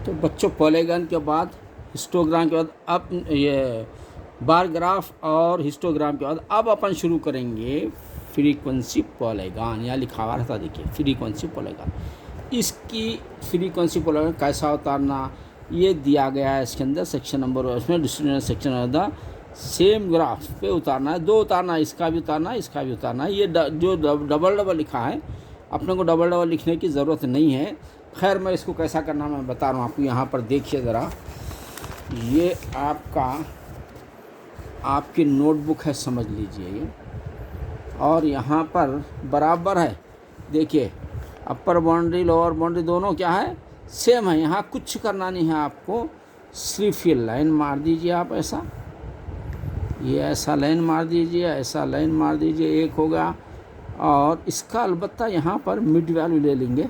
तो बच्चों पॉलीगॉन के बाद हिस्टोग्राम के बाद अब ये बार ग्राफ और हिस्टोग्राम के बाद अब अपन शुरू करेंगे फ्रीक्वेंसी पॉलीगॉन। यहाँ लिखा हुआ रहता देखिए फ्रीक्वेंसी पॉलीगॉन। इसकी फ्रीक्वेंसी पॉलीगॉन कैसा उतारना ये दिया गया है इसके अंदर सेक्शन नंबर, उसमें distribution section of the same graph पे उतारना है, दो उतारना है, इसका भी उतारना है, इसका भी उतारना है। ये जो डबल डबल लिखा है अपने को डबल डबल लिखने की ज़रूरत नहीं है। खैर मैं इसको कैसा करना मैं बता रहा हूँ आपको। यहाँ पर देखिए ज़रा, ये आपकी नोटबुक है समझ लीजिए ये, और यहाँ पर बराबर है देखिए अपर बाउंड्री लोअर बाउंड्री दोनों क्या है सेम है। यहाँ कुछ करना नहीं है आपको, सिर्फ ये लाइन मार दीजिए आप ऐसा, ये ऐसा लाइन मार दीजिए, ऐसा लाइन मार दीजिए, एक होगा। और इसका अलबत्ता यहाँ पर मिड वैल्यू ले लेंगे,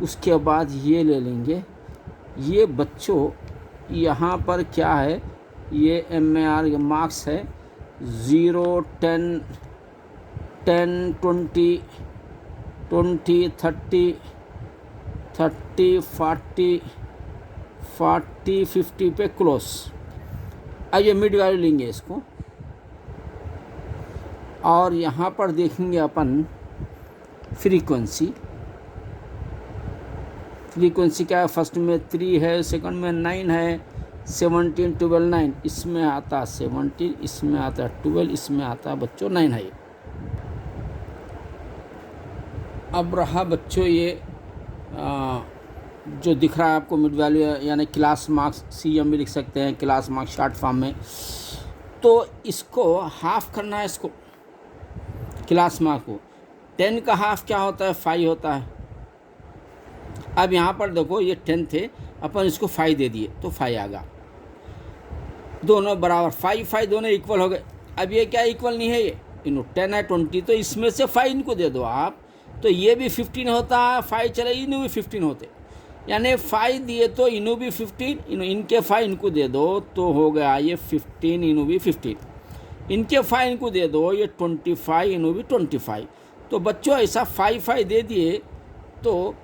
उसके बाद ये ले लेंगे। ये बच्चों यहाँ पर क्या है, ये MAR मार्क्स है 0 10 10 20 20 30 30 40 40 50 पे क्लोज। अब ये मिड वैल्यू लेंगे इसको, और यहाँ पर देखेंगे अपन फ्रीक्वेंसी क्या है, फर्स्ट में 3 है, सेकंड में 9 है, 17 12 9, इसमें आता 17, इसमें आता 12, इसमें आता बच्चों 9 है। अब रहा बच्चों ये जो दिख रहा है आपको मिड वैल्यू यानी क्लास मार्क्स, CM भी लिख सकते हैं, क्लास मार्क्स शॉर्ट फॉर्म में। तो इसको हाफ करना है, इसको क्लास मार्क्स को। 10 का हाफ क्या होता है 5 होता है। अब यहाँ पर देखो ये 10 थे, अपन इसको 5 दे दिए तो 5 आ गया, दोनों बराबर 5 5 दोनों इक्वल हो गए। अब ये क्या इक्वल नहीं है, ये इन्हों 10 है 20, तो इसमें से 5 इनको दे दो आप, तो ये भी 15 होता है, 5 चले इन्हों भी 15 होते, यानी 5 दिए तो इन्हों भी 15, इनके 5 इनको दे दो तो हो गया ये 15, इन्हों भी 15, इनके 5 इनको दे दो ये 25, इन्हों भी 25। तो बच्चों ऐसा 5 5 दे दिए तो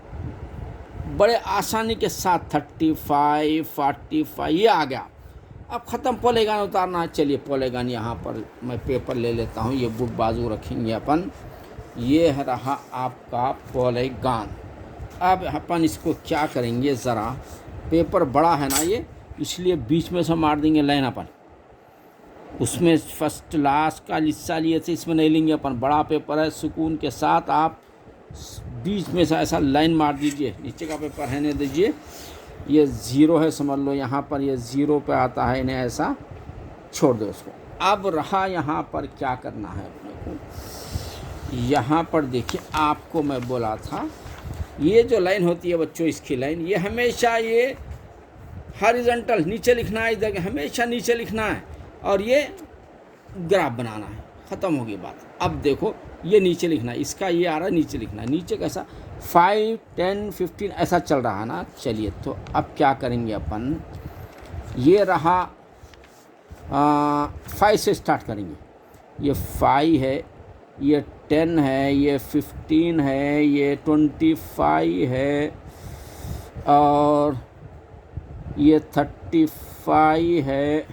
बड़े आसानी के साथ 35 45 ये आ गया। अब ख़त्म पॉलीगॉन उतारना है। चलिए पॉलीगॉन यहाँ पर मैं पेपर ले लेता हूँ, ये बुक बाजू रखेंगे अपन। ये रहा आपका पॉलीगॉन। अब अपन इसको क्या करेंगे, ज़रा पेपर बड़ा है ना ये, इसलिए बीच में से मार देंगे लाइन अपन। उसमें फर्स्ट लास्ट का हिस्सा लिए थे, इसमें नहीं लेंगे अपन, बड़ा पेपर है। सुकून के साथ आप बीच में से ऐसा लाइन मार दीजिए, नीचे का पेपर रहने दीजिए। ये 0 है समझ लो, यहाँ पर ये 0 पे आता है, इन्हें ऐसा छोड़ दो उसको। अब रहा यहाँ पर क्या करना है अपने को। यहाँ पर देखिए आपको मैं बोला था ये जो लाइन होती है बच्चों, इसकी लाइन ये हमेशा ये हॉरिजॉन्टल नीचे लिखना है, इधर हमेशा नीचे लिखना है, और ये ग्राफ बनाना है। ख़त्म होगी बात। अब देखो ये नीचे लिखना है, इसका ये आ रहा है नीचे लिखना है। नीचे कैसा 5 10 15 ऐसा चल रहा है ना। चलिए तो अब क्या करेंगे अपन, ये रहा 5 से स्टार्ट करेंगे। ये 5 है, ये 10 है, ये 15 है, ये 25 है, और ये 35 है,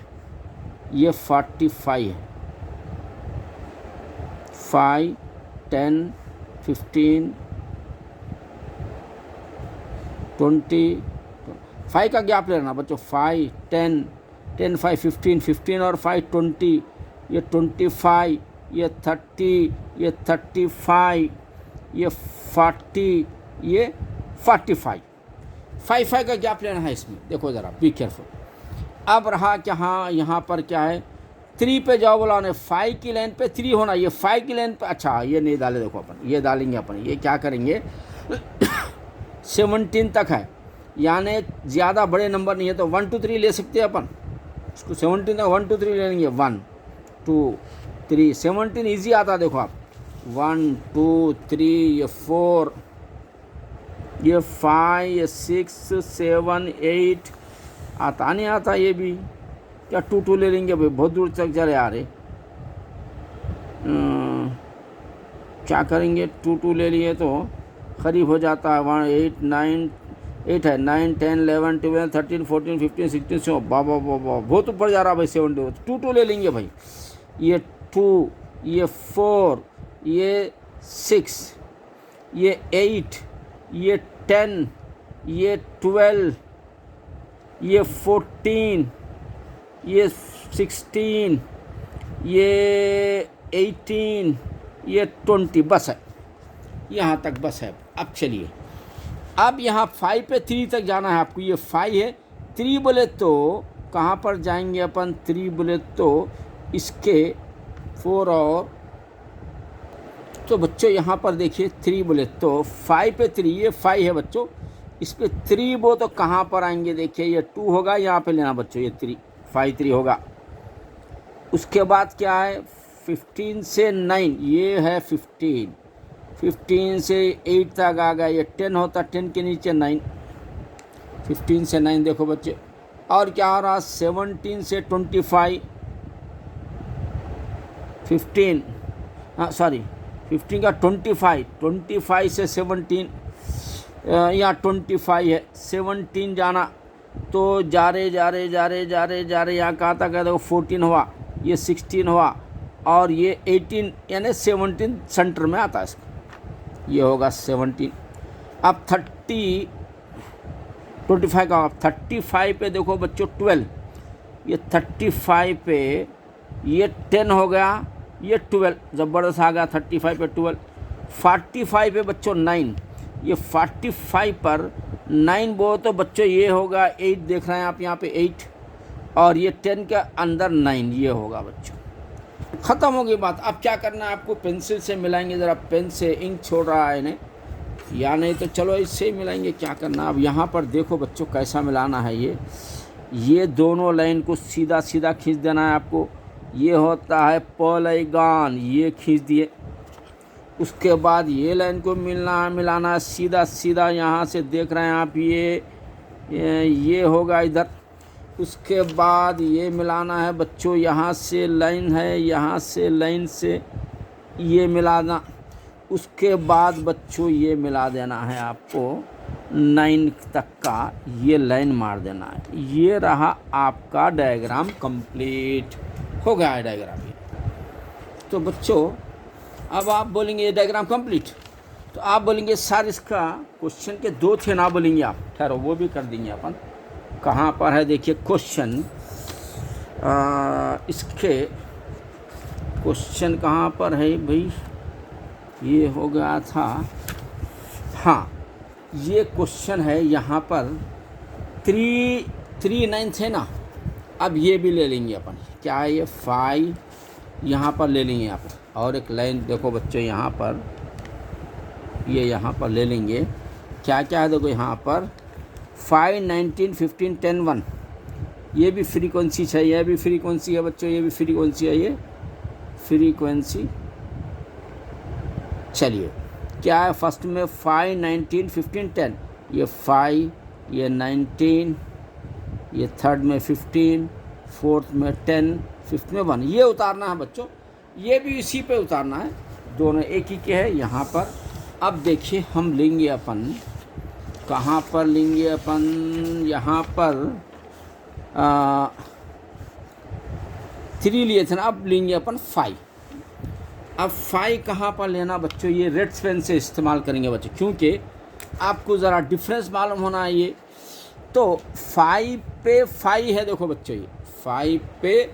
ये 45 है। 5 10 15 20 5 का गैप लेना बच्चों। 5 10 10 5 15 15 और 5 20, ये 25, ये 30, ये 35, ये 40, ये 45। 5 5 का गैप लेना है इसमें। देखो ज़रा बी केयरफुल। अब रहा क्या, हाँ यहाँ पर क्या है 3 पे जाओ बोला उन्हें, 5 की लाइन पे 3 होना, ये 5 की लाइन पे, अच्छा ये नहीं डाले, देखो अपन ये डालेंगे अपन। ये क्या करेंगे 17 तक है, यानी ज़्यादा बड़े नंबर नहीं है, तो 1 2 3 ले सकते हैं अपन इसको। 17 तक 1 2 3 ले लेंगे, 1 2 3। 17 ईजी आता है, देखो आप 1 2 3, ये 4, ये 5, ये 6 7 8, आता नहीं आता ये भी क्या। 2 2 ले लेंगे भाई, बहुत दूर तक चले आ रहे। क्या करेंगे 2 2 ले लिए तो करीब हो जाता है 1 8 9 8 है, 9 10 11 12 13 14 15 16 से बाबा बाबा बहुत ऊपर जा रहा भाई। 70 टू टू ले लेंगे भाई। ये 2, ये 4, ये 6, ये 8, ये 10, ये 12, ये 14, ये 16, ये 18, ये 20, बस है यहाँ तक, बस है। अब चलिए, अब यहाँ 5 पे 3 तक जाना है आपको। ये 5 है, 3 बोले तो कहाँ पर जाएंगे अपन? 3 बोले तो इसके 4 और, तो बच्चों यहाँ पर देखिए 3 बोले तो 5 पे 3, ये 5 है बच्चों, इस पे 3 वो तो कहाँ पर आएंगे? देखिए ये 2 होगा, यहाँ पे लेना बच्चों, ये 3 5 3 होगा। उसके बाद क्या है? 15 से 9, ये है 15 से 8 तक आ गया, ये 10 होता, 10 के नीचे 9, 15 से 9 देखो बच्चे। और क्या हो रहा? 17 से 25, 15, हाँ सॉरी 15 का 25 से 17, यहाँ 25 है, 17 जाना तो जा रहे यहाँ कहाँ तक है? देखो 14 हुआ, ये 16 हुआ, और ये 18 यानी 17 सेंटर में आता है इसका, ये होगा 17। अब 25 का 35 पे देखो बच्चों 12, ये 35 पे ये 10 हो गया, ये 12 ज़बरदस्त आ गया 35 पे 12। 45 पे बच्चों 9, ये 45 पर 9 वो तो बच्चों ये होगा 8, देख रहे हैं आप यहाँ पे 8, और ये 10 के अंदर 9, ये होगा बच्चों। ख़त्म हो गई बात। अब क्या करना है आपको? पेंसिल से मिलाएंगे, ज़रा पेन से इंक छोड़ रहा है इन्हें, या नहीं तो चलो इससे ही मिलाएंगे। क्या करना अब यहाँ पर देखो बच्चों कैसा मिलाना है। ये दोनों लाइन को सीधा सीधा खींच देना है आपको, ये होता है पॉलीगॉन, ये खींच दिए। उसके बाद ये लाइन को मिलाना है सीधा सीधा, यहाँ से देख रहे हैं आप, ये होगा इधर। उसके बाद ये मिलाना है बच्चों, यहाँ से लाइन है, यहाँ से लाइन से ये मिलाना। उसके बाद बच्चों ये मिला देना है आपको 9 तक का, ये लाइन मार देना है। ये रहा आपका डायग्राम कंप्लीट हो गया है डायग्राम ये। तो बच्चों अब आप बोलेंगे ये डायग्राम कंप्लीट, तो आप बोलेंगे सर इसका क्वेश्चन के 2 थे ना, बोलेंगे आप, ठहरो वो भी कर देंगे अपन। कहाँ पर है देखिए क्वेश्चन, इसके क्वेश्चन कहाँ पर है भाई? ये हो गया था, हाँ ये क्वेश्चन है यहाँ पर 3 9 है ना। अब ये भी ले लेंगे अपन, क्या है ये 5 यहाँ पर ले लेंगे आप, और एक लाइन देखो बच्चों यहाँ पर, ये यहाँ पर ले लेंगे। क्या क्या है देखो यहाँ पर 5 19 15 10 1, ये भी फ्रीक्वेंसी है, ये भी फ्रीक्वेंसी है बच्चों, ये भी फ्रीक्वेंसी है, ये फ्रीक्वेंसी। चलिए क्या है फर्स्ट में 5 19 15 10, ये 5, ये 19, ये थर्ड में 15, फोर्थ में 10, फिफ्थ में 1, ये उतारना है बच्चों। ये भी इसी पे उतारना है, दोनों एक ही के हैं यहाँ पर। अब देखिए हम लेंगे अपन, कहाँ पर लेंगे अपन? यहाँ पर 3 लिए थे ना, अब लेंगे अपन 5। अब 5 कहाँ पर लेना बच्चों? ये रेड पेन से इस्तेमाल करेंगे बच्चों, क्योंकि आपको ज़रा डिफरेंस मालूम होना है। ये तो 5 पे 5 है देखो बच्चों, ये 5 पे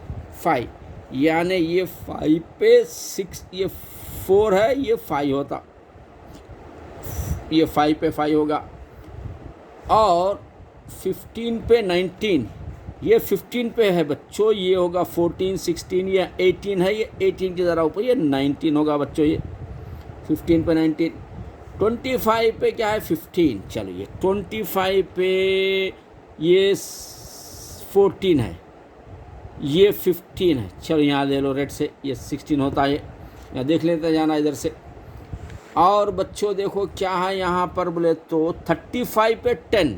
5, यानी ये 5 पे 6, ये 4 है, ये 5 होता, ये 5 पे 5 होगा। और 15 पे 19, ये 15 पे है बच्चों, ये होगा 14 16, ये 18 है, ये 18 के ज़रा ऊपर, ये 19 होगा बच्चों, ये 15 पे 19। 25 पे क्या है? 15। चलो ये 25 पे ये 14 है, ये 15 है। चलो यहाँ ले लो रेड से, ये 16 होता है, यहाँ देख लेते जाना इधर से। और बच्चों देखो क्या है यहाँ पर बोले तो 35 पे 10,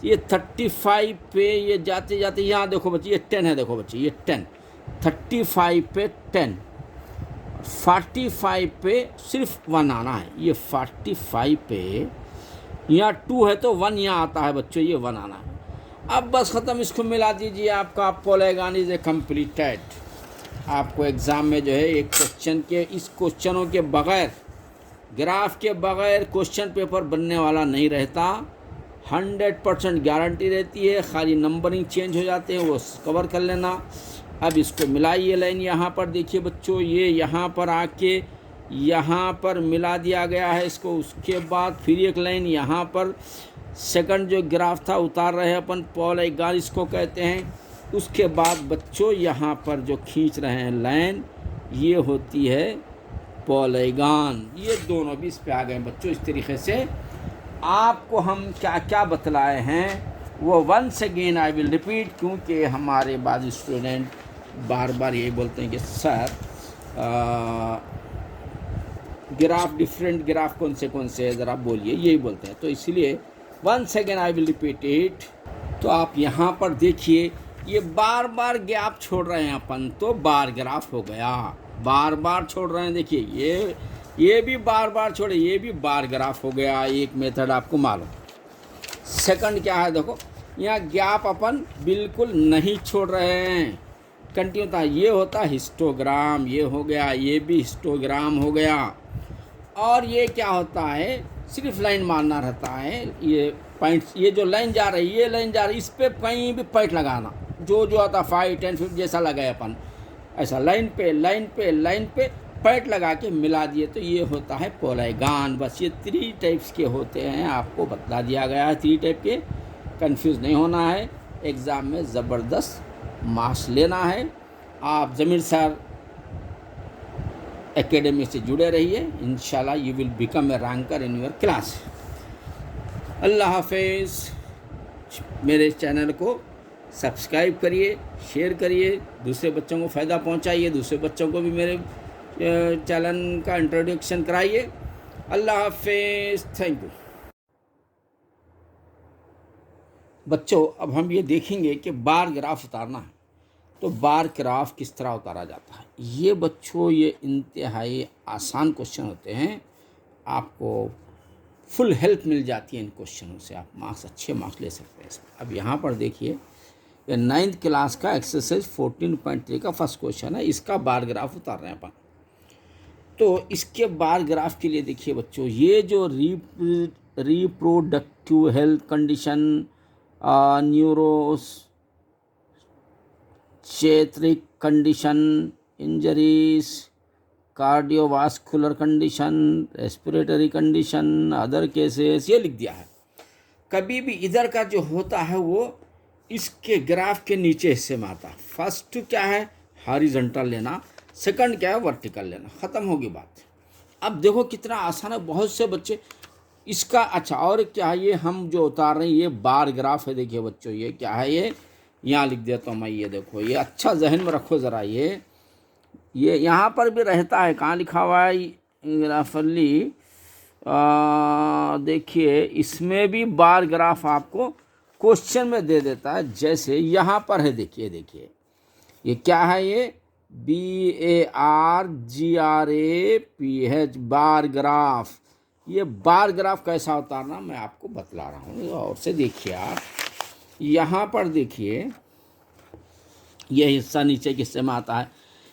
ये 35 पे ये जाते जाते यहाँ देखो बच्चे, ये 10 है देखो बच्चे, ये 10, 35 पे 10, 45 पे सिर्फ 1 आना है, ये 45 पे यहाँ 2 है तो 1 यहाँ आता है बच्चों, ये 1 आना है। अब बस ख़त्म, इसको मिला दीजिए, आपका पॉलीगॉन इज ए कंप्लीटेड। आपको एग्ज़ाम में जो है एक क्वेश्चन के, इस क्वेश्चनों के बग़ैर, ग्राफ के बग़ैर क्वेश्चन पेपर बनने वाला नहीं रहता। 100% गारंटी रहती है, खाली नंबरिंग चेंज हो जाते हैं, वो कवर कर लेना। अब इसको मिलाइए लाइन, यहाँ पर देखिए बच्चों, ये यहाँ पर आके यहाँ पर मिला दिया गया है इसको। उसके बाद फिर एक लाइन यहाँ पर सेकंड जो ग्राफ था उतार रहे हैं अपन, पॉलीगॉन इसको कहते हैं। उसके बाद बच्चों यहाँ पर जो खींच रहे हैं लाइन, ये होती है पॉलीगॉन। ये दोनों भी इस पे आ गए बच्चों। इस तरीके से आपको हम क्या क्या बतलाए हैं वो once again I will repeat, क्योंकि हमारे बाद स्टूडेंट बार बार यही बोलते हैं कि सर ग्राफ, डिफरेंट ग्राफ कौन से है ज़रा बोलिए, यही बोलते हैं। तो इसलिए once again I will repeat it. तो आप यहाँ पर देखिए, ये बार बार गैप छोड़ रहे हैं अपन, तो बार ग्राफ हो गया। बार बार छोड़ रहे हैं, देखिए ये भी बार बार छोड़े, ये भी बार ग्राफ हो गया। एक मेथड आपको मालूम। सेकंड क्या है, देखो यहाँ गैप अपन बिल्कुल नहीं छोड़ रहे हैं, कंटिन्यू था। ये होता हिस्टोग्राम, ये हो गया, ये भी हिस्टोग्राम हो गया। और ये क्या होता है, सिर्फ लाइन मारना रहता है। ये पॉइंट्स, ये जो लाइन जा रही है, ये लाइन जा रही है, इस पर कहीं भी पॉइंट लगाना, जो आता 5, 10, 50 जैसा लगाए अपन, ऐसा लाइन पे लाइन पे लाइन पे पॉइंट लगा के मिला दिए, तो ये होता है पॉलीगॉन। बस ये 3 टाइप्स के होते हैं, आपको बतला दिया गया है 3 टाइप के। कंफ्यूज नहीं होना है, एग्ज़ाम में ज़बरदस्त मार्क्स लेना है। आप ज़मीर सर एकेडमी से जुड़े रहिए, इंशाल्लाह you will become a ranker in your class. अल्लाह हाफिज़। मेरे चैनल को सब्सक्राइब करिए, शेयर करिए, दूसरे बच्चों को फ़ायदा पहुंचाइए, दूसरे बच्चों को भी मेरे चैनल का इंट्रोडक्शन कराइए। अल्लाह हाफिज़, थैंक यू। बच्चों अब हम ये देखेंगे कि बार ग्राफ उतारना है, तो बार ग्राफ किस तरह उतारा जाता है। ये बच्चों ये इंतहाई आसान क्वेश्चन होते हैं, आपको फुल हेल्प मिल जाती है इन क्वेश्चनों से, आप मार्क्स, अच्छे मार्क्स ले सकते हैं। अब यहाँ पर देखिए, ये 9th क्लास का एक्सरसाइज 14.3 का फर्स्ट क्वेश्चन है, इसका बार ग्राफ उतार रहे हैं अपन। तो इसके बार ग्राफ के लिए देखिए बच्चों, ये जो reproductive health condition, neuropsychiatric condition, injuries, cardiovascular condition, respiratory condition, other cases, ये लिख दिया है। कभी भी इधर का जो होता है वो इसके ग्राफ के नीचे हिस्से में आता है। फर्स्ट क्या है, हॉरिजॉन्टल लेना, सेकंड क्या है, वर्टिकल लेना, ख़त्म होगी बात। अब देखो कितना आसान है, बहुत से बच्चे इसका, अच्छा और क्या है, ये हम जो उतार रहे हैं ये बार ग्राफ है। देखिए बच्चों ये क्या है, ये यहाँ लिख देता हूँ मैं, ये देखो, ये अच्छा जहन में रखो ज़रा। ये यहाँ पर भी रहता है, कहाँ लिखा हुआ है ग्राफली, देखिए इसमें भी बार ग्राफ आपको क्वेश्चन में दे देता है। जैसे यहाँ पर है, देखिए ये क्या है, ये BARGRAPH बार ग्राफ। ये बार ग्राफ कैसा उतारना मैं आपको बतला रहा हूँ, और से देखिए आप यहाँ पर देखिए, ये हिस्सा नीचे के हिस्से में आता है।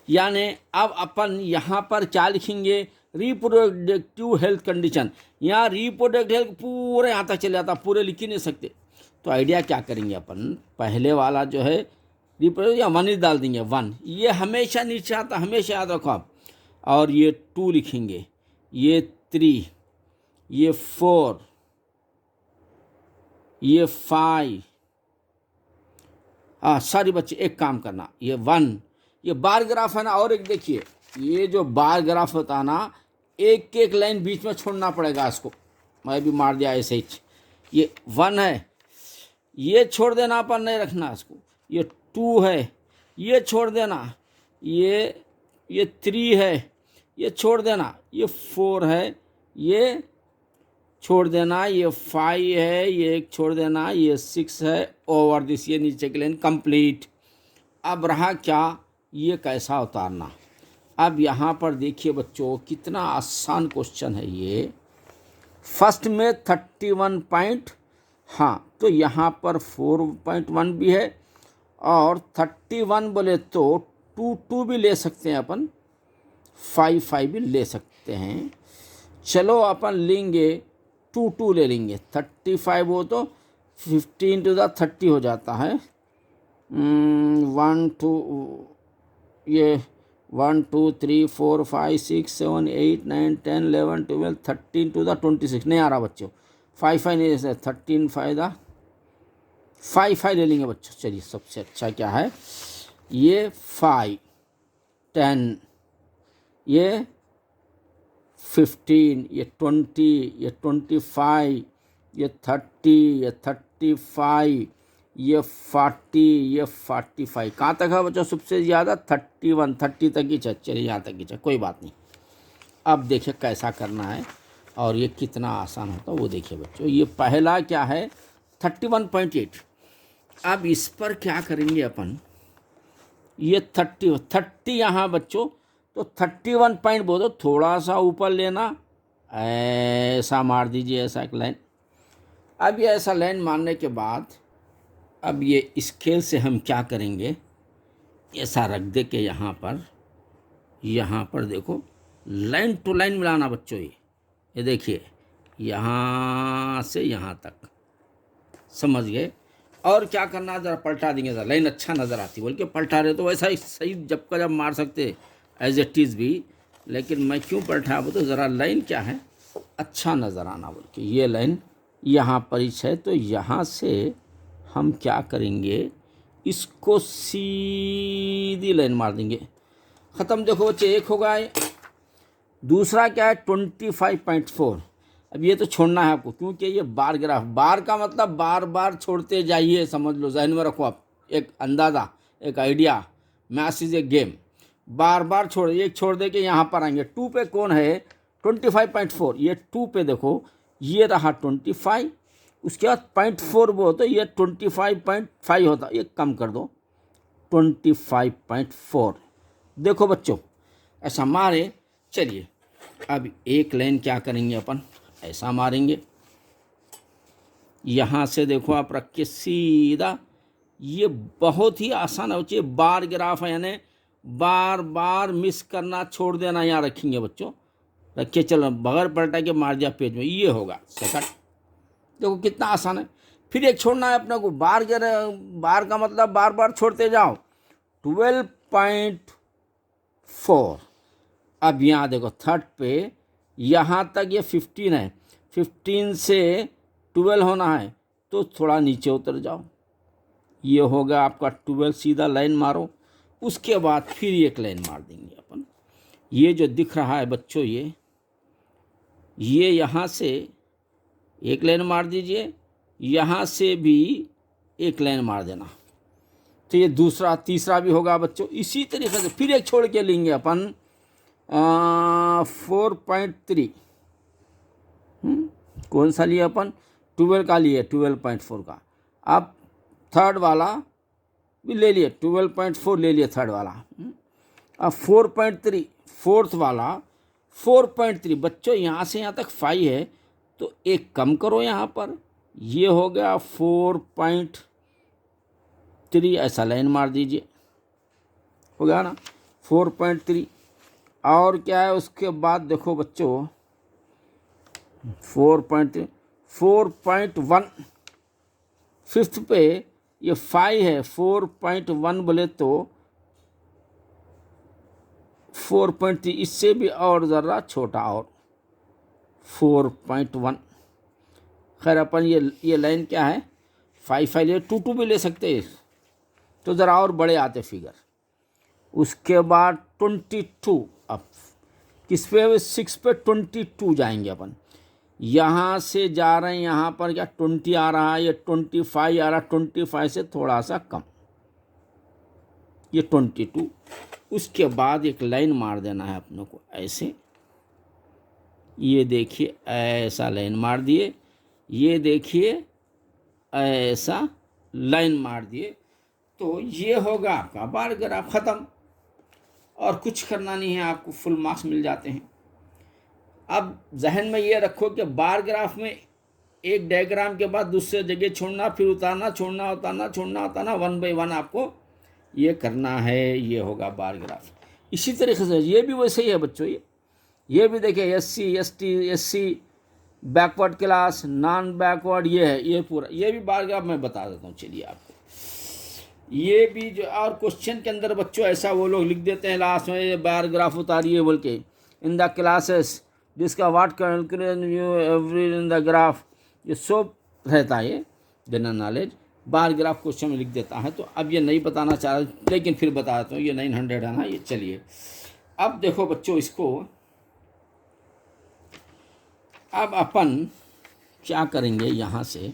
यानी अब अपन यहाँ पर क्या लिखेंगे, रिप्रोडक्टिव हेल्थ कंडीशन। यहाँ रिप्रोडक्टिव हेल्थ पूरे यहाँ तक चले जाता, पूरे लिख ही नहीं सकते। तो आइडिया क्या करेंगे अपन, पहले वाला जो है रिप्रोडक्टिव, या 1 डाल देंगे, 1, ये हमेशा नीचे आता, हमेशा याद रखो आप। और ये 2 लिखेंगे, ये 3, ये 4, ये 5। सॉरी बच्चे, एक काम करना, ये 1, ये बार ग्राफ है ना। और एक देखिए, ये जो बार ग्राफ होता है ना, एक एक लाइन बीच में छोड़ना पड़ेगा इसको, मैं भी मार दिया ऐसे ही। ये 1 है, ये छोड़ देना, पर नहीं रखना इसको। ये 2 है, ये छोड़ देना। ये 3 है, ये छोड़ देना। ये 4 है, ये छोड़ देना। ये 5 है, ये एक छोड़ देना। ये 6 है, ओवर दिस, ये नीचे की लाइन कंप्लीट। अब रहा क्या, ये कैसा उतारना। अब यहाँ पर देखिए बच्चों, कितना आसान क्वेश्चन है ये। फर्स्ट में 31 पॉइंट, हाँ तो यहाँ पर 4.1 भी है, और 31 बोले तो 2 भी ले सकते हैं अपन, 5 भी ले सकते हैं। चलो अपन लेंगे 2 ले लेंगे, 35 हो तो 15 टू द 30 हो जाता है। 1 2 ये 1 2 3 4 5 6 7 8 9 10 11 12 13 टू द 26 नहीं आ रहा बच्चों, 5 नहीं, 13 5 ले लेंगे बच्चों। चलिए सबसे अच्छा क्या है, ये 5 10 ये 15 ये 20 ये 25 ये 30 ये 35 ये 40 ये 45, कहाँ तक है बच्चों सबसे ज़्यादा 31 30 तक ही, चलिए यहाँ तक ही, कोई बात नहीं। अब देखिए कैसा करना है और ये कितना आसान होता है वो देखिए बच्चों। ये पहला क्या है 31.8। अब इस पर क्या करेंगे अपन, ये 30 यहाँ बच्चों, तो 31 पॉइंट बोलो, थोड़ा सा ऊपर लेना, ऐसा मार दीजिए, ऐसा एक लाइन। अब ये ऐसा लाइन मारने के बाद अब ये स्केल से हम क्या करेंगे, ऐसा रख दे के यहाँ पर देखो लाइन टू लाइन मिलाना बच्चों। ये देखिए यहाँ से यहाँ तक, समझ गए। और क्या करना, ज़रा पलटा देंगे, ज़रा लाइन अच्छा नज़र आती, बोल के पलटा रहे तो वैसा ही सही जब का जब मार सकते एज इट इज़ भी, लेकिन मैं क्यों पलटा वो तो ज़रा लाइन क्या है अच्छा नज़र आना बोल के। ये लाइन यहाँ पर ही है, तो यहाँ से हम क्या करेंगे, इसको सीधी लाइन मार देंगे, ख़त्म। देखो बच्चे एक होगा, दूसरा क्या है 25.4। अब ये तो छोड़ना है आपको, क्योंकि ये बार ग्राफ, बार का मतलब बार बार छोड़ते जाइए, समझ लो, जहन में रखो आप, एक अंदाज़ा एक idea, maths is a game, बार बार छोड़, एक छोड़ दे के यहाँ पर आएंगे। 2 पे कौन है 25.4, ये 2 पे देखो ये रहा 25, उसके बाद 0.4 वो तो ये 25.5 होता, ये कम कर दो 25.4। देखो बच्चों ऐसा मारे। चलिए अब एक लाइन क्या करेंगे अपन, ऐसा मारेंगे, यहाँ से देखो आप रख के सीधा, ये बहुत ही आसान है बच्चे, बार ग्राफ है, यानी बार बार मिस करना छोड़ देना, यहाँ रखेंगे बच्चों, रखिए, चलो बगैर पलटा के मार दिया पेज में, ये होगा सेकंड। देखो कितना आसान है। फिर एक छोड़ना है अपने को, बार का मतलब बार बार छोड़ते जाओ, 12.4। अब यहाँ देखो थर्ड पे यहाँ तक ये 15 है, 15 से 12 होना है, तो थोड़ा नीचे उतर जाओ, ये होगा आपका 12, सीधा लाइन मारो। उसके बाद फिर एक लाइन मार देंगे अपन, ये जो दिख रहा है बच्चों, ये यहाँ से एक लाइन मार दीजिए, यहाँ से भी एक लाइन मार देना, तो ये दूसरा तीसरा भी होगा बच्चों। इसी तरीके से फिर एक छोड़ के लेंगे अपन 4.3, कौन सा लिए अपन 12 का लिए, 12.4 का। अब थर्ड वाला भी ले लिए, 12.4 ले लिए थर्ड वाला। अब 4.3 फोर्थ वाला, 4.3 बच्चों, यहाँ से यहाँ तक 5 है, तो एक कम करो यहाँ पर, ये हो गया 4.3, ऐसा लाइन मार दीजिए, हो गया ना 4.3। और क्या है उसके बाद देखो बच्चों 4.3 4.1, फिफ्थ पे ये 5 है, 4.1 बोले तो 4.3, इससे भी और ज़रा छोटा, और 4.1। खैर अपन ये लाइन क्या है 5 ले, 2 भी ले सकते हैं, तो ज़रा और बड़े आते फिगर। उसके बाद 22, अब किस पे 6 पे 22 जाएंगे अपन, यहाँ से जा रहे हैं, यहाँ पर क्या 20 आ रहा है, ये 25 आ रहा, 25 से थोड़ा सा कम, ये 22। उसके बाद एक लाइन मार देना है अपने को ऐसे, ये देखिए ऐसा लाइन मार दिए, ये देखिए ऐसा लाइन मार दिए, तो ये होगा आपका बार ग्राफ ख़त्म। और कुछ करना नहीं है आपको, फुल मार्क्स मिल जाते हैं। अब जहन में ये रखो कि बार ग्राफ में एक डायग्राम के बाद दूसरे जगह छोड़ना, फिर उतारना, छोड़ना, उतारना, छोड़ना, उतारना, 1 बाय 1 आपको ये करना है। ये होगा बार ग्राफ। इसी तरीके से ये भी वैसे ही है बच्चों। ये भी देखिए SC ST SC backward class, non backward, ये है, ये पूरा, ये भी बार ग्राफ मैं बता देता हूँ। चलिए आपको ये भी जो, और क्वेश्चन के अंदर बच्चों ऐसा वो लोग लिख देते हैं लास्ट में, ये बार ग्राफ उतारिए बोल के, इन द क्लासेस जिसका what calculation you every in the graph, ये सब रहता है ये general knowledge. Bar graph question में लिख देता है। तो अब ये नहीं बताना चाह रहा, लेकिन फिर बता देता हूँ। ये 900 है ना ये। चलिए अब देखो बच्चों, इसको अब अपन क्या करेंगे, यहाँ से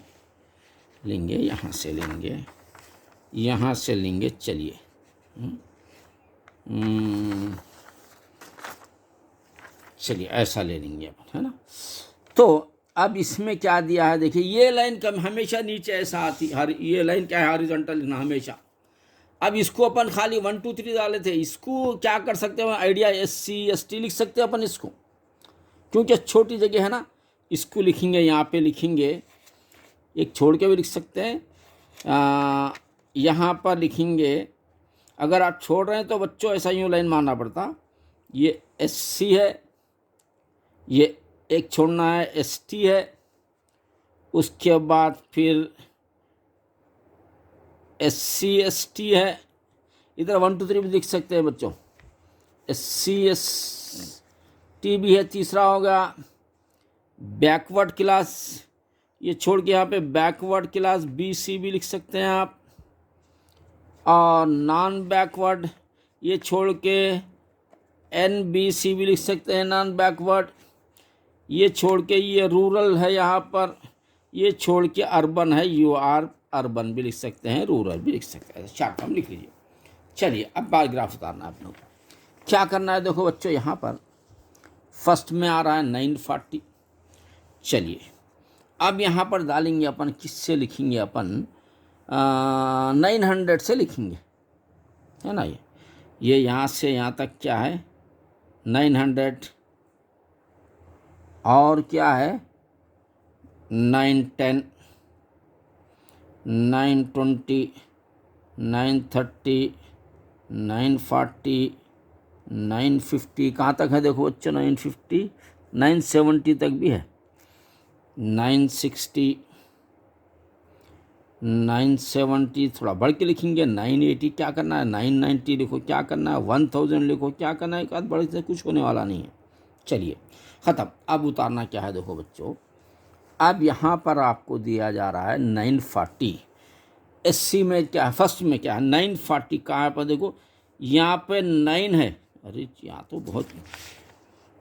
लेंगे, यहाँ से लेंगे, यहाँ से लेंगे। चलिए चलिए ऐसा ले लेंगे अपन, है ना। तो अब इसमें क्या दिया है देखिए, ये लाइन कम हमेशा नीचे ऐसा आती, ये लाइन क्या है, हॉरिजॉन्टल लिखना हमेशा। अब इसको अपन खाली 1 2 3 डाले थे, इसको क्या कर सकते हैं, आइडिया SC ST लिख सकते हैं अपन इसको, क्योंकि छोटी जगह है ना। इसको लिखेंगे, यहाँ पे लिखेंगे, एक छोड़ के भी लिख सकते हैं, यहाँ पर लिखेंगे। अगर आप छोड़ रहे हैं तो बच्चों ऐसा यूँ लाइन मारना पड़ता। ये SC है, ये एक छोड़ना है ST है, उसके बाद फिर SC ST है। इधर 1 2 3 भी लिख सकते हैं बच्चों, SC ST भी है। तीसरा होगा बैकवर्ड क्लास, ये छोड़ के यहाँ पे बैकवर्ड क्लास BC भी लिख सकते हैं आप। और नॉन बैकवर्ड ये छोड़ के NBC भी लिख सकते हैं, नॉन बैकवर्ड। ये छोड़ के ये रूरल है यहाँ पर, ये छोड़ के अर्बन है, UR अर्बन भी लिख सकते हैं, रूरल भी लिख सकते हैं। शॉर्ट फॉर्म लिख लीजिए। चलिए अब बार ग्राफ उतारना आप लोग क्या करना है। देखो बच्चों, यहाँ पर फर्स्ट में आ रहा है 940। चलिए अब यहाँ पर डालेंगे अपन, किससे लिखेंगे अपन, 900 से लिखेंगे, है ना। ये यहाँ से यहाँ तक क्या है 900, और क्या है 910 920 930 940 950, कहाँ तक है देखो बच्चों, 950 970 तक भी है, 960 970, थोड़ा बढ़ के लिखेंगे, 980 क्या करना है, 990 लिखो क्या करना है, 1000 लिखो क्या करना है, एक आध बढ़ से कुछ होने वाला नहीं है। चलिए ख़त्म। अब उतारना क्या है देखो बच्चों, अब यहाँ पर आपको दिया जा रहा है 940। SC में क्या है, फर्स्ट में क्या है 940, कहाँ पर देखो यहाँ पे 9 है, अरे यहाँ तो बहुत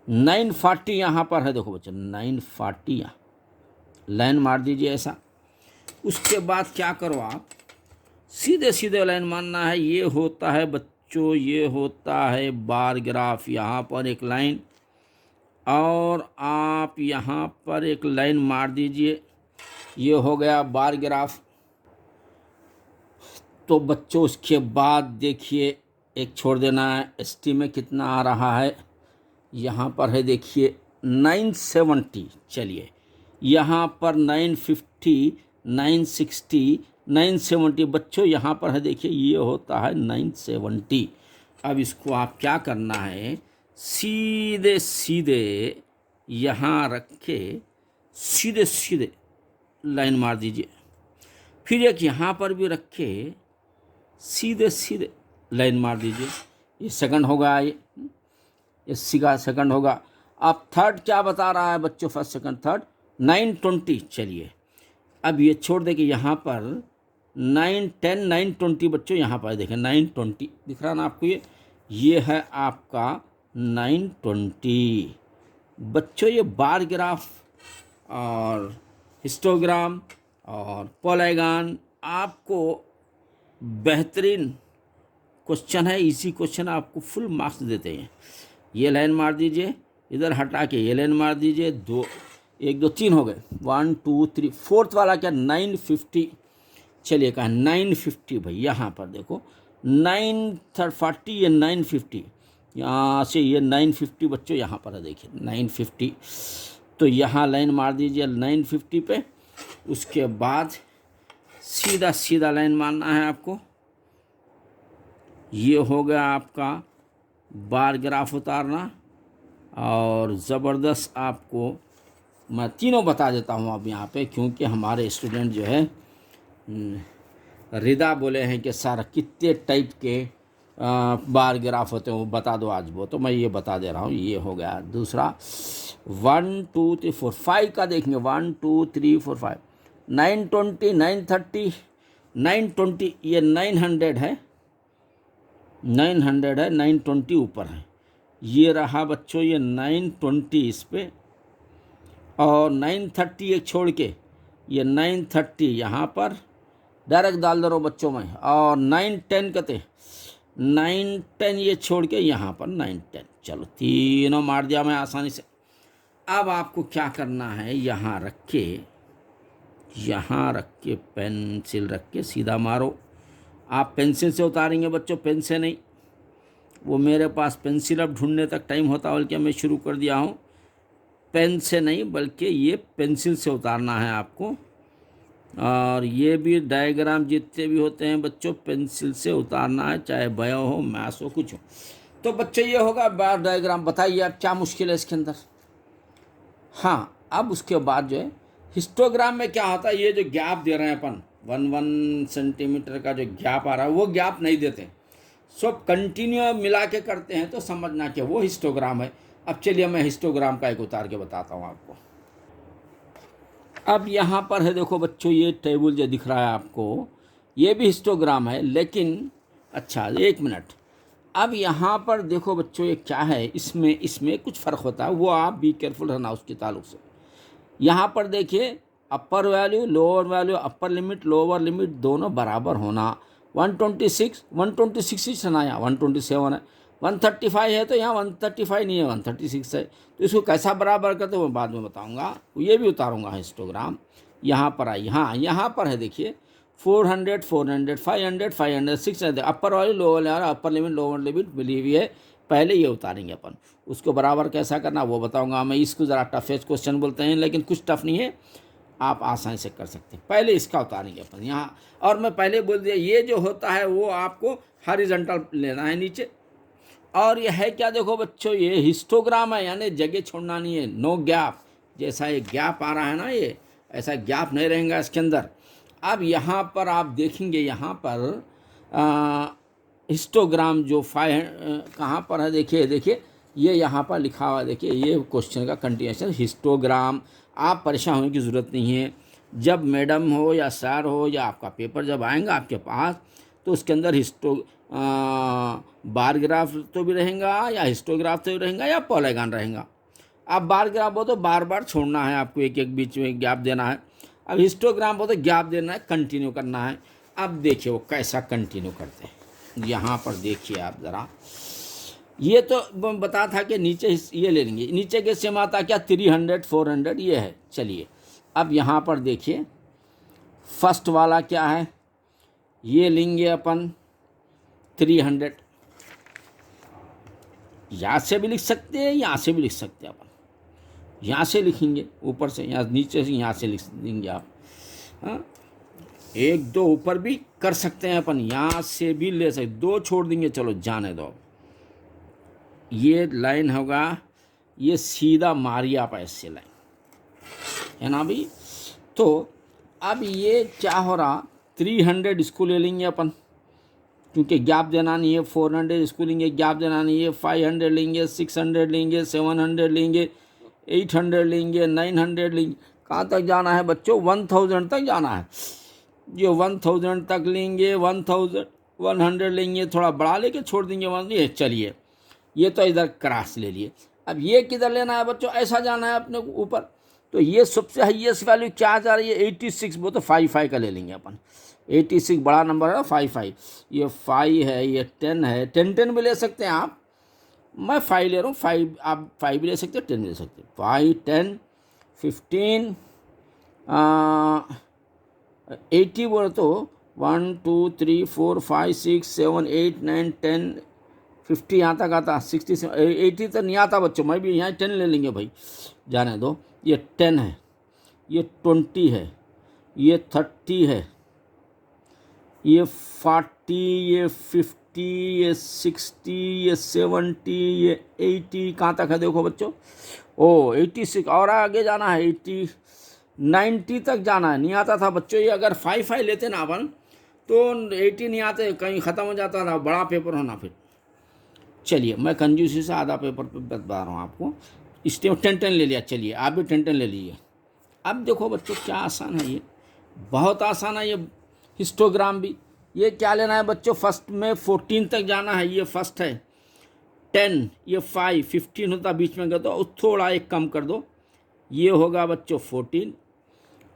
940 यहाँ पर है, देखो बच्चों 940 यहाँ लाइन मार दीजिए ऐसा। उसके बाद क्या करो आप, सीधे सीधे लाइन मारना है। ये होता है बच्चों, ये होता है बार ग्राफ। यहाँ पर एक लाइन और आप यहाँ पर एक लाइन मार दीजिए, ये हो गया बार ग्राफ। तो बच्चों उसके बाद देखिए एक छोड़ देना है, ST में कितना आ रहा है, यहाँ पर है देखिए 970। चलिए यहाँ पर 950 960 970 बच्चों यहाँ पर है देखिए, ये होता है 970। अब इसको आप क्या करना है, सीधे सीधे यहाँ रख के सीधे सीधे लाइन मार दीजिए। फिर एक यहाँ पर भी रख के सीधे सीधे लाइन मार दीजिए। ये सेकंड होगा, ये सिगा सेकंड होगा। अब थर्ड क्या बता रहा है बच्चों, फर्स्ट सेकंड थर्ड 920। चलिए अब ये छोड़ दे कि यहाँ पर 910 920 बच्चों यहाँ पर देखें 920 दिख रहा ना आपको, ये है आपका 920। बच्चों ये बार ग्राफ और हिस्टोग्राम और पॉलीगॉन आपको बेहतरीन क्वेश्चन है, इसी क्वेश्चन आपको फुल मार्क्स देते हैं। ये लाइन मार दीजिए, इधर हटा के ये लाइन मार दीजिए, 2 1 2 3 हो गए, 1 2 3 फोर्थ वाला क्या 950। चलिए कहा 950 भाई, यहाँ पर देखो 940 या 950, यहाँ से ये 950 बच्चों यहाँ पर है, देखिए 950। तो यहाँ लाइन मार दीजिए 950 पे। उसके बाद सीधा सीधा लाइन मारना है आपको। ये हो गया आपका बार ग्राफ उतारना। और ज़बरदस्त आपको मैं तीनों बता देता हूँ अब यहाँ पे, क्योंकि हमारे स्टूडेंट जो है रिदा बोले हैं कि सर कितने टाइप के बार ग्राफ होते हैं वो बता दो आज, वो तो मैं ये बता दे रहा हूँ। ये हो गया दूसरा 1 2 3 4 5 का देखेंगे 1 2 3 4 5 920 930 920 ये 900 है, 900 है, 920 ऊपर है। ये रहा बच्चों ये 920 इस पे, और 930 एक छोड़ के ये 930 यहाँ पर डायरेक्ट डाल दे रहा हूँ बच्चों में। और 910 कहते 910 ये छोड़ के यहाँ पर 910। चलो तीनों मार दिया मैं आसानी से। अब आपको क्या करना है, यहाँ रख के पेंसिल रख के सीधा मारो। आप पेंसिल से उतारेंगे बच्चों, पेन से नहीं। वो मेरे पास पेंसिल अब ढूंढने तक टाइम होता है, बल्कि मैं शुरू कर दिया हूँ। पेन से नहीं बल्कि ये पेंसिल से उतारना है आपको। और ये भी डायग्राम जितने भी होते हैं बच्चों पेंसिल से उतारना है, चाहे बायो हो मैथ्स हो कुछ हो। तो बच्चों ये होगा बार डायग्राम। बताइए अब क्या मुश्किल है इसके अंदर। हाँ, अब उसके बाद जो है हिस्टोग्राम में क्या होता है, ये जो गैप दे रहे हैं अपन 1 सेंटीमीटर का जो गैप आ रहा है वो गैप नहीं देते, सब कंटिन्यू मिला के करते हैं, तो समझना कि वो हिस्टोग्राम है। अब चलिए मैं हिस्टोग्राम का एक उतार के बताता हूँ आपको। अब यहाँ पर है देखो बच्चों, ये टेबल जो दिख रहा है आपको ये भी हिस्टोग्राम है, लेकिन अच्छा एक मिनट। अब यहाँ पर देखो बच्चों ये क्या है, इसमें कुछ फ़र्क होता है, वो आप भी केयरफुल रहना उसके ताल्लुक से। यहाँ पर देखिए अपर value lower value, upper limit lower limit दोनों बराबर होना। 126 ही सुनाया, 127 है, 135 है तो यहाँ 135 नहीं है 136 है। तो इसको कैसा बराबर करते वो बाद में बताऊँगा, ये भी उतारूँगा हिस्टोग्राम। यहाँ पर आई, हाँ यहाँ पर है देखिए 400 400 500 500 600 अपर वाली लोअर वाला, अपर लिमिट लोअर लिमिट मिली हुई है। पहले ये उतारेंगे अपन, उसको बराबर कैसा करना वो बताऊंगा मैं। इसको ज़रा टफेस्ट क्वेश्चन बोलते हैं, लेकिन कुछ टफ नहीं है, आप आसानी से कर सकते हैं। पहले इसका उतारेंगे अपन यहाँ। और मैं पहले बोल दिया ये जो होता है वो आपको हॉरिजॉन्टल लेना है नीचे। और यह है क्या, देखो बच्चों ये हिस्टोग्राम है, यानी जगह छोड़ना नहीं है, नो गैप। जैसा ये गैप आ रहा है ना, ये ऐसा गैप नहीं रहेगा इसके अंदर। अब यहाँ पर आप देखेंगे, यहाँ पर हिस्टोग्राम जो कहाँ पर है देखिए ये यहाँ पर लिखा हुआ है, देखिए ये क्वेश्चन का कंटिन्यूएशन हिस्टोग्राम। आप परेशान होने की ज़रूरत नहीं है। जब मैडम हो या सर हो या आपका पेपर जब आएगा आपके पास, तो उसके अंदर बार ग्राफ तो भी रहेगा या हिस्टोग्राफ तो भी रहेगा या पॉलीगॉन रहेगा। अब बार ग्राफ हो तो बार बार छोड़ना है आपको, एक एक बीच में गैप देना है। अब हिस्टोग्राम हो तो गैप देना है, कंटिन्यू करना है। अब देखिए वो कैसा कंटिन्यू करते हैं, यहाँ पर देखिए आप ज़रा। ये तो बता था कि नीचे ये ले लेंगे, नीचे के सेम आता क्या 300 400 ये है। चलिए अब यहाँ पर देखिए फर्स्ट वाला क्या है, ये लेंगे अपन 300। यहाँ से भी लिख सकते हैं, यहाँ से भी लिख सकते हैं अपन। यहाँ से लिखेंगे ऊपर से, यहाँ नीचे से, यहाँ से लिख देंगे आप। हाँ, एक दो ऊपर भी कर सकते हैं अपन, यहाँ से भी ले सकते, दो छोड़ देंगे, चलो जाने दो। ये लाइन होगा, ये सीधा मारिए आप ऐसे लाइन, है ना भाई। तो अब ये क्या हो रहा, 300 इसको ले लेंगे अपन, क्योंकि गैप देना नहीं है। 400 इसको लेंगे, गैप देना नहीं है। 500 लेंगे, 600 लेंगे, 700 लेंगे, 800 लेंगे, 900 लेंगे। कहाँ तक जाना है बच्चों, 1000 तक जाना है। ये 1000 तक लेंगे, 1100 लेंगे, थोड़ा बड़ा लेके छोड़ देंगे 1। ये चलिए ये तो इधर क्रॉस ले लिए। अब ये किधर लेना है बच्चों, ऐसा जाना है अपने ऊपर। तो ये सबसे हाईएस्ट वैल्यू क्या जा रही है 86, वो तो 55 का ले लेंगे अपन। 86 बड़ा नंबर है ना, 55। ये 5 है, ये 10 है, 10 भी ले सकते हैं आप। मैं 5 ले रहा हूँ, 5 आप 5 भी ले सकते हैं, 10 भी ले सकते हैं। 5 10 15 80 बोले तो 1 2 3 4 5 6 7 8 9 10 50 यहाँ तक आता, 60 से 80 तक नहीं आता बच्चों। मैं भी यहाँ 10 ले लेंगे भाई, जाने दो। ये 10 है, ये 20 है, ये 30 है, ये 40, ये 50, ये 60, ये 70, ये 80। कहाँ तक है देखो बच्चों? ओ 86, और आगे जाना है, 80 90 तक जाना है। नहीं आता था बच्चों ये। अगर 5 लेते ना अपन तो 80 नहीं आते, कहीं ख़त्म हो जाता था, बड़ा पेपर होना फिर। चलिए मैं कंजूसी से आधा पेपर पे बता रहा हूँ आपको। इस टाइम 10 ले लिया, चलिए आप भी 10 ले लीजिए। अब देखो बच्चों क्या आसान है ये, बहुत आसान है ये हिस्टोग्राम भी। ये क्या लेना है बच्चों? फर्स्ट में 14 तक जाना है, ये फर्स्ट है 10, ये 5, 15 होता बीच में गया तो थोड़ा एक कम कर दो, ये होगा बच्चों 14।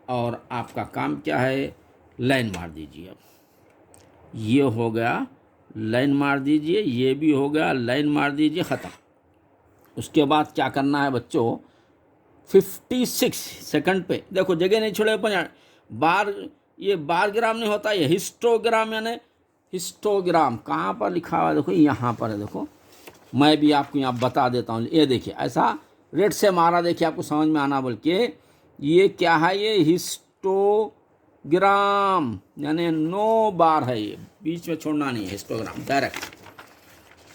और आपका काम क्या है? लाइन मार दीजिए। अब ये हो गया, लाइन मार दीजिए, ये भी हो गया, लाइन मार दीजिए, ख़त्म। उसके बाद क्या करना है बच्चों? 56 सेकंड पे देखो, जगह नहीं छोड़े अपन। बार, ये बार ग्राम नहीं होता, ये हिस्टोग्राम, यानी हिस्टोग्राम कहाँ पर लिखा हुआ है देखो, यहाँ पर है देखो। मैं भी आपको यहाँ बता देता हूँ, ये देखिए ऐसा रेड से मारा, देखिए आपको समझ में आना। बोल के ये क्या है? ये हिस्टोग्राम, यानी 9 बार है, ये बीच में छोड़ना नहीं है, हिस्टोग्राम डायरेक्ट।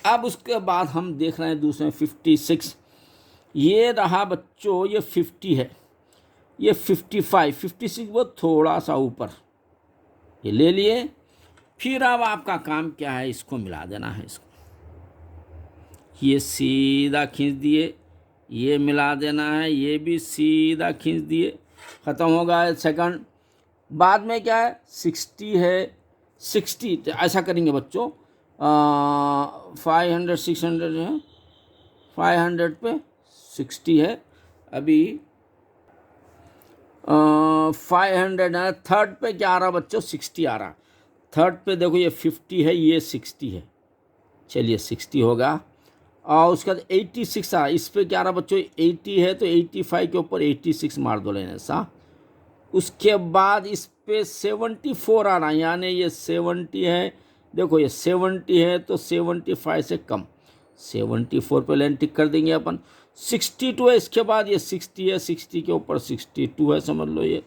अब उसके बाद हम देख रहे हैं दूसरे 56। ये रहा बच्चों, ये 50 है, ये 55, 56 वो थोड़ा सा ऊपर, ये ले लिए। फिर अब आपका काम क्या है? इसको मिला देना है, इसको ये सीधा खींच दिए, ये मिला देना है, ये भी सीधा खींच दिए, ख़त्म हो गया सेकंड। बाद में क्या है? 60 है, 60 ऐसा करेंगे बच्चों। 500 600 है, 500 पे 60 है अभी। 500 है, थर्ड पे क्या आ रहा बच्चों? 60 आ रहा। थर्ड पे देखो ये 50 है, ये 60 है, चलिए 60 होगा। और उसके बाद 86 आ, इस पे क्या आ रहा बच्चों? 80 है तो 85 के ऊपर 86 मार दो लेने सा। उसके बाद इस पे 74 आ रहा, यानी ये 70 है, देखो ये 70 है तो 75 से कम, 74 पे लाइन टिक कर देंगे अपन। 62 है, इसके बाद ये 60 है, 60 के ऊपर 62 है, समझ लो ये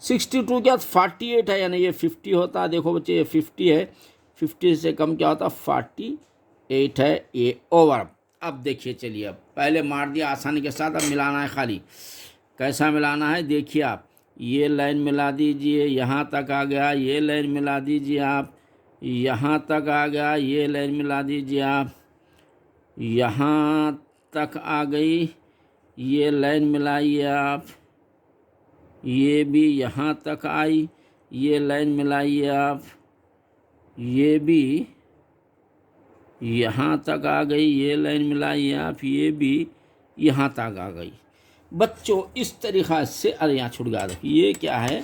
62 के बाद 48 है, यानी ये 50 होता है। देखो बच्चे ये 50 है, 50 से कम क्या होता? 48 है, ये ओवर। अब देखिए, चलिए अब पहले मार दिया आसानी के साथ, अब मिलाना है खाली। कैसा मिलाना है देखिए आप, ये लाइन मिला दीजिए, यहाँ तक आ गया, ये लाइन मिला दीजिए आप, यहाँ तक आ गया, ये लाइन मिला दीजिए आप, यहाँ तक आ गई, ये लाइन मिलाइए आप, ये भी यहाँ तक आई, ये लाइन मिलाइए आप, ये भी यहाँ तक आ गई, ये लाइन मिलाइए आप, ये भी यहाँ तक आ गई। बच्चों इस तरीक़ा से, अरे यहाँ छूट गया, ये क्या है?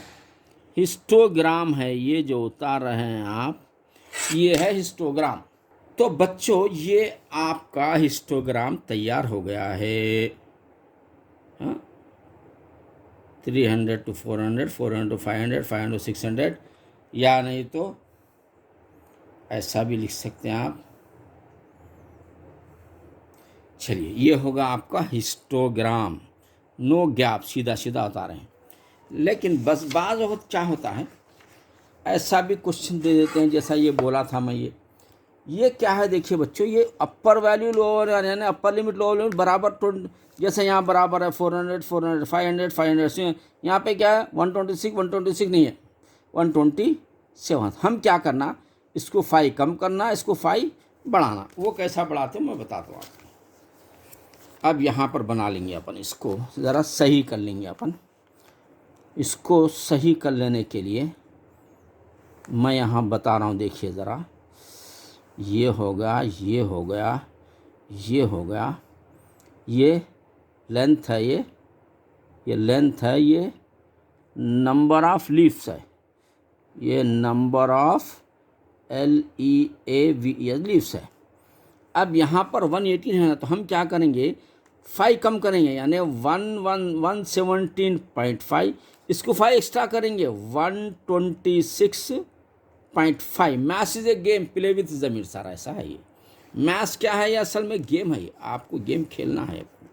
हिस्टोग्राम है, ये जो उतार रहे हैं आप, ये है हिस्टोग्राम। तो बच्चों ये आपका हिस्टोग्राम तैयार हो गया है। हाँ, 300 to 400, 400 to 500, 500 to 600, या नहीं तो ऐसा भी लिख सकते हैं आप। चलिए ये होगा आपका हिस्टोग्राम, नो गैप, सीधा सीधा उतारें। लेकिन बस बाज़ वक्त क्या होता है, ऐसा भी क्वेश्चन दे देते हैं, जैसा ये बोला था मैं, ये क्या है देखिए बच्चों, ये अपर वैल्यू लोअर, यानी अपर लिमिट लोअर लिमिट बराबर, जैसे यहाँ बराबर है 400 400, 500 500 से, यहाँ पे क्या है 126 126 नहीं है, 127। हम क्या करना, इसको 5 कम करना, इसको 5 बढ़ाना। वो कैसा बढ़ाते मैं बताता हूँ आपको। अब यहाँ पर बना लेंगे अपन, इसको ज़रा सही कर लेंगे अपन। इसको सही कर लेने के लिए मैं यहाँ बता रहा हूँ, देखिए ज़रा, ये होगा, ये हो गया, ये हो गया, ये लेंथ है, ये लेंथ है, ये नंबर ऑफ लीव्स है, ये नंबर ऑफ LEAV लीव्स है। अब यहाँ पर 118 है, तो हम क्या करेंगे, 5 कम करेंगे, यानी 117.5, इसको 5 एक्स्ट्रा करेंगे, 126.5। Maths is a game, play with Zameer, सारा ऐसा है ये। मैथ्स क्या है, ये असल में गेम है, ये आपको गेम खेलना है आपको।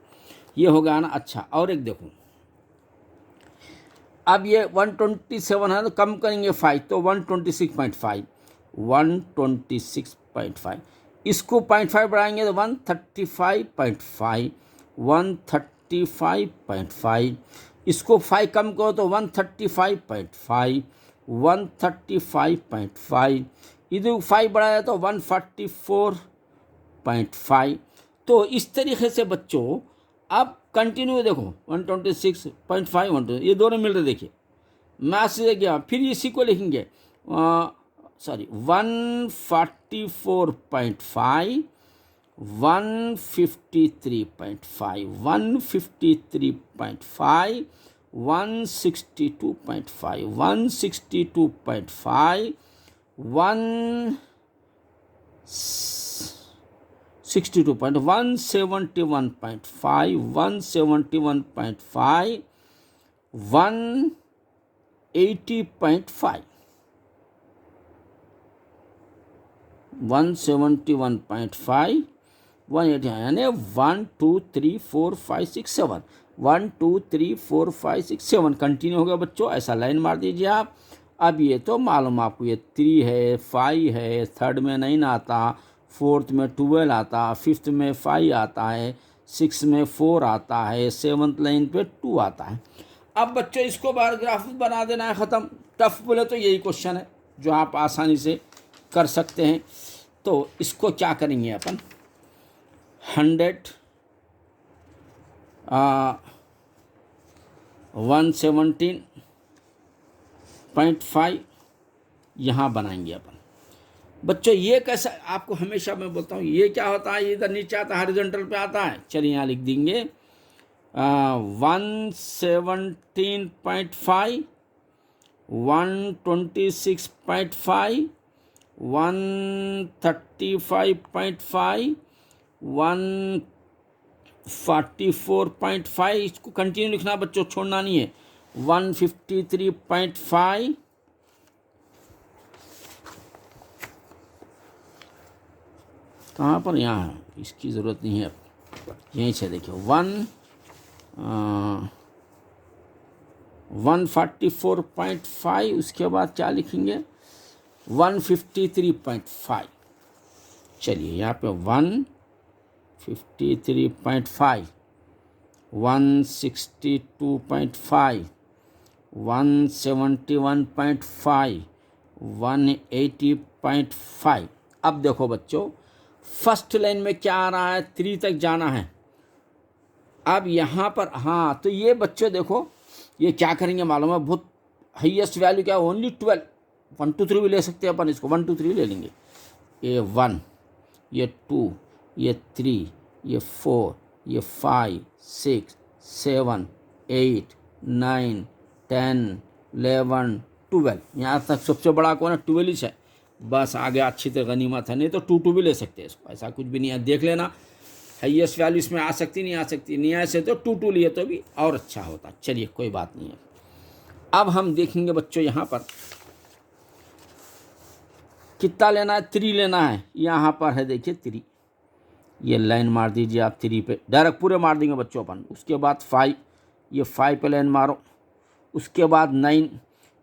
ये होगा ना। अच्छा, और एक देखो, अब ये 127 है तो कम करेंगे 5, तो 126.5, 126.5, इसको 0.5 बढ़ाएंगे तो 135.5, 135.5, इसको 5 कम करो तो 135.5, 135.5, इधर 5 बढ़ाया तो 144.5। तो इस तरीके से बच्चों अब कंटिन्यू देखो 126.5, 120, ये दोनों मिल रहे, देखिए मैथ से गया, फिर इसी को लिखेंगे सॉरी 144.5, 153.5, 153.5, 162.5, 162.5, 161.171.5, 171.5, 180.5, 171.5, 180, यानी 1 2 3 4 5 6 7, 1 2 3 4 5 6 7 कंटिन्यू हो गया बच्चों। ऐसा लाइन मार दीजिए आप। अब ये तो मालूम आपको, ये 3 है, 5 है, थर्ड में 9 आता, फोर्थ में 12 आता, फिफ्थ में 5 आता है, 6 में 4 आता है, 7th लाइन पे 2 आता है। अब बच्चों इसको बार ग्राफ बना देना है, ख़त्म। टफ बोले तो यही क्वेश्चन है जो आप आसानी से कर सकते हैं। तो इसको क्या करेंगे अपन, 117.5 यहाँ बनाएंगे अपन। बच्चों ये कैसा, आपको हमेशा मैं बोलता हूँ, ये क्या होता है, इधर नीचे आता है, हॉरिजॉन्टल पे आता है। चलिए यहाँ लिख देंगे 117.5, 126.5, 135.5, 144.5, इसको कंटिन्यू लिखना बच्चों, छोड़ना नहीं है। 153.5, कहाँ पर, यहाँ है, इसकी ज़रूरत नहीं है, यहीं से देखिए 144.5, उसके बाद क्या लिखेंगे 153.5। चलिए यहाँ पे 153.5, 162.5, 171.5, 180.5। अब देखो बच्चों, फर्स्ट लाइन में क्या आ रहा है, 3 तक जाना है। अब यहाँ पर हाँ, तो ये बच्चों देखो ये क्या करेंगे मालूम है, बहुत हाईएस्ट वैल्यू क्या है, ओनली 12, 1 2 3 भी ले सकते हैं अपन, इसको 1 2 3 ले लेंगे। ये 1, ये 2, ये 3, ये 4, ये 5 6 7 8 9 10 11 12, यहाँ तक सबसे बड़ा कौन है, 12 है। बस आगे अच्छी तरह गनीमत है, नहीं तो 2 2 भी ले सकते हैं इसको, ऐसा कुछ भी नहीं है। देख लेना हाईएस्ट वैल्यू इसमें आ सकती नहीं आ सकती, नहीं आ सकते तो 2 2 लिए तो भी और अच्छा होता। चलिए कोई बात नहीं है। अब हम देखेंगे बच्चों यहाँ पर कितना लेना है, 3 लेना है। यहाँ पर है देखिए 3, ये लाइन मार दीजिए आप 3 पे, डायरेक्ट पूरे मार देंगे बच्चों अपन। उसके बाद 5, ये 5 पे लाइन मारो। उसके बाद 9,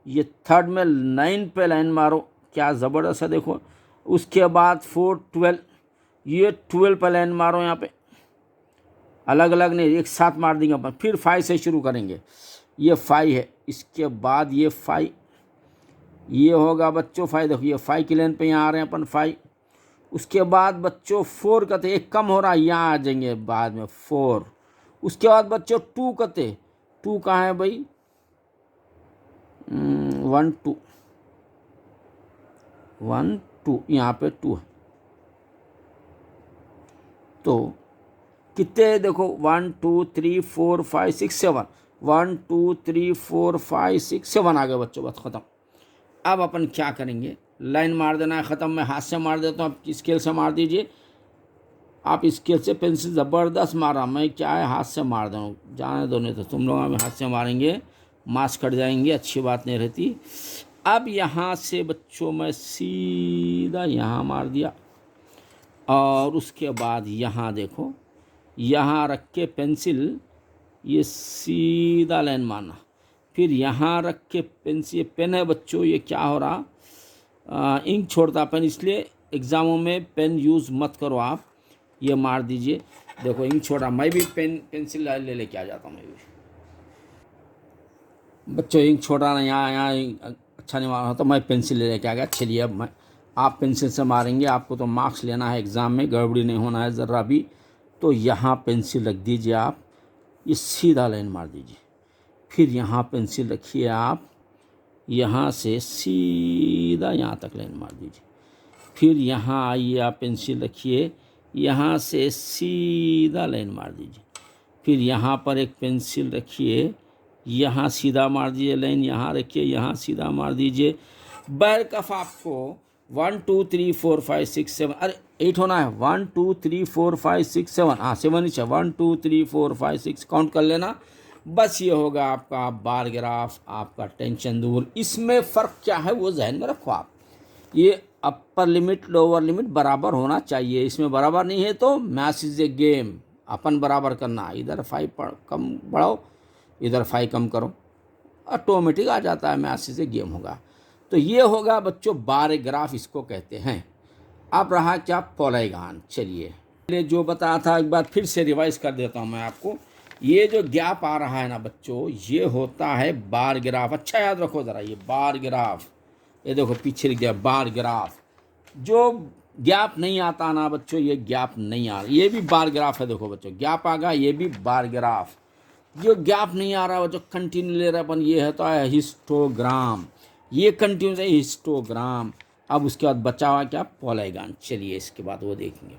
ये थर्ड में 9 पे लाइन मारो, क्या ज़बरदस्त है देखो। उसके बाद 4 12, ये 12 पे लाइन मारो, यहाँ पे अलग अलग नहीं, एक साथ मार देंगे अपन। फिर 5 से शुरू करेंगे, ये 5 है, इसके बाद ये 5, ये होगा बच्चों 5, देखो ये 5 की लाइन पे यहाँ आ रहे हैं अपन 5। उसके बाद बच्चों 4 कते, एक कम हो रहा है, यहाँ आ जाएंगे बाद में 4। उसके बाद बच्चों 2 कते, 2 कहाँ है भाई, 1 2, 1 2, यहाँ पे 2 है। तो कितने देखो 1 2 3 4 5 6 7, 1 2 3 4 5 6 7 आ गए बच्चों, बस ख़त्म। अब अपन क्या करेंगे, लाइन मार देना है, ख़त्म। मैं हाथ से मार देता हूँ, आप स्केल से मार दीजिए। आप स्केल से पेंसिल ज़बरदस्त मारा, मैं क्या है हाथ से मार दूँ, जाने दो, नहीं तो तुम लोग हमें हाथ से मारेंगे, मार्क्स कट जाएंगे, अच्छी बात नहीं रहती। अब यहाँ से बच्चों मैं सीधा यहाँ मार दिया, और उसके बाद यहाँ देखो, यहाँ रख के पेंसिल ये सीधा लाइन मारना, फिर यहाँ रख के पेंसिल, पेन है बच्चों, ये क्या हो रहा, इंक छोड़ता पेन, इसलिए एग्ज़ामों में पेन यूज़ मत करो आप, ये मार दीजिए। देखो इंक छोड़ा, मैं भी पेंसिल ले लेके आ जाता हूँ मैं भी। बच्चों इंक छोड़ा ना, यहाँ अच्छा नहीं मारा तो मैं पेंसिल ले लेके आ गया। चलिए अब आप पेंसिल से मारेंगे, आपको तो मार्क्स लेना है एग्ज़ाम में, गड़बड़ी नहीं होना है ज़रा भी। तो यहाँ पेंसिल रख दीजिए आप, ये सीधा लाइन मार दीजिए, फिर यहाँ पेंसिल रखिए आप, यहाँ से सीधा यहाँ तक लाइन मार दीजिए, फिर यहाँ आइए आप पेंसिल रखिए, यहाँ से सीधा लाइन मार दीजिए, फिर यहाँ पर एक पेंसिल रखिए, यहाँ सीधा मार दीजिए लाइन, यहाँ रखिए, यहाँ सीधा मार दीजिए। बैरकफ आपको 1 2 3 4 5 6 7, अरे 8 होना है, 1 2 3 4 5 6 7, हाँ 7 ही है, 1 2 3 4 5 6 काउंट कर लेना। बस ये होगा आपका बार ग्राफ, आपका टेंशन दूर। इसमें फ़र्क क्या है वो जहन में रखो आप, ये अपर लिमिट लोअर लिमिट बराबर होना चाहिए, इसमें बराबर नहीं है तो मैथ्स इज ए गेम, अपन बराबर करना, इधर 5 कम बढ़ाओ, इधर 5 कम करो, ऑटोमेटिक आ जाता है, मैथ्स इज ए गेम होगा। तो ये होगा बच्चों बार ग्राफ, इसको कहते हैं। अब रहा क्या, पॉलीगॉन। चलिए जो बताया था एक बार फिर से रिवाइज कर देता हूँ मैं आपको। ये जो गैप आ रहा है ना बच्चों, ये होता है बार ग्राफ। अच्छा याद रखो ज़रा, ये बार ग्राफ, ये देखो पीछे लिख दिया बार ग्राफ। जो गैप नहीं आता ना बच्चों, ये गैप नहीं आ रहा, ये भी बार ग्राफ है। देखो बच्चों गैप आ गया, ये भी बार ग्राफ। जो गैप नहीं आ रहा बच्चों, कंटिन्यू ले रहा अपन, ये है तो है हिस्टोग्राम, ये कंटिन्यू है हिस्टोग्राम। अब उसके बाद बचा हुआ क्या, पॉलीगॉन। चलिए इसके बाद वो देखेंगे।